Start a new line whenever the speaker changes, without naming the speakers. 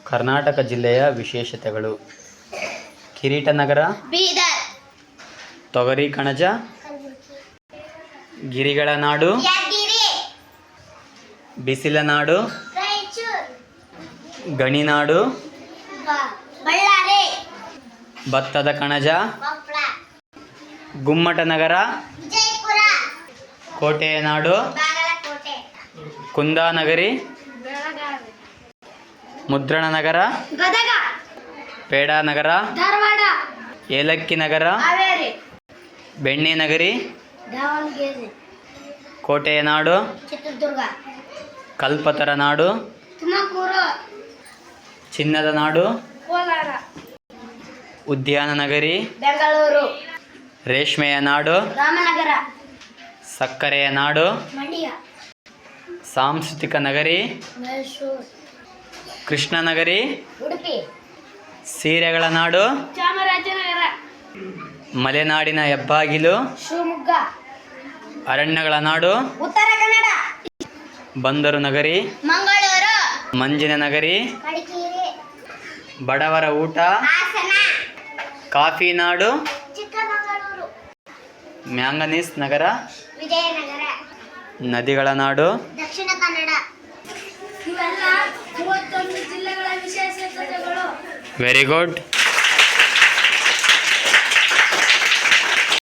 ಕರ್ನಾಟಕ ಜಿಲ್ಲೆಯ ವಿಶೇಷತೆಗಳು. ಕಿರೀಟ ನಗರ,
ಬೀದರ್.
ತೊಗರಿ ಕಣಜ, ಗಿರಿಗಳ ನಾಡು,
ಯಾದಗಿರಿ.
ಬಿಸಿಲ ನಾಡು,
ರಾಯಚೂರು.
ಗಣಿನಾಡು,
ಬಳ್ಳಾರಿ.
ಭತ್ತದ ಕಣಜ,
ಕೊಪ್ಪಳ.
ಗುಮ್ಮಟ ನಗರ,
ವಿಜಯಪುರ.
ಕೋಟೆಯ ನಾಡು,
ಬಾಗಲಕೋಟೆ.
ಕುಂದಾನಗರಿ,
ಬೆಳಗಾವಿ.
ಮುದ್ರಣ ನಗರ,
ಗದಗ.
ಪೇಡ ನಗರ,
ಧಾರವಾಡ.
ಏಲಕ್ಕಿ ನಗರ,
ಹಾವೇರಿ.
ಬೆಣ್ಣೆ ನಗರಿ,
ದಾವಣಗೆರೆ.
ಕೋಟೆಯ ನಾಡು,
ಚಿತ್ರದುರ್ಗ.
ಕಲ್ಪತರ ನಾಡು,
ತುಮಕೂರು.
ಚಿನ್ನದ ನಾಡು,
ಕೋಲಾರ.
ಉದ್ಯಾನ ನಗರಿ,
ಬೆಂಗಳೂರು.
ರೇಷ್ಮೆಯ ನಾಡು,
ರಾಮನಗರ.
ಸಕ್ಕರೆಯ ನಾಡು,
ಮಂಡ್ಯ.
ಸಾಂಸ್ಕೃತಿಕ ನಗರಿ,
ಮೈಸೂರು.
ಕೃಷ್ಣ ನಗರಿ,
ಉಡುಪಿ.
ಸೀರೆಗಳ ನಾಡು,
ಚಾಮರಾಜನಗರ.
ಮಲೆನಾಡಿನ ಹೆಬ್ಬಾಗಿಲು,
ಶಿವಮೊಗ್ಗ.
ಅರಣ್ಯಗಳ ನಾಡು,
ಉತ್ತರ ಕನ್ನಡ.
ಬಂದರು ನಗರಿ,
ಮಂಗಳೂರು.
ಮಂಜಿನ ನಗರಿ,
ಮಡಿಕೇರಿ.
ಬಡವರ ಊಟ,
ಹಾಸನ.
ಕಾಫಿ ನಾಡು,
ಚಿಕ್ಕಮಗಳೂರು.
ಮ್ಯಾಂಗನೀಸ್ ನಗರ,
ವಿಜಯನಗರ.
ನದಿಗಳ ನಾಡು,
ದಕ್ಷಿಣ ಕನ್ನಡ. ಇವೆಲ್ಲ 31 ಜಿಲ್ಲೆಗಳ ವಿಶೇಷತೆಗಳು.
Very good.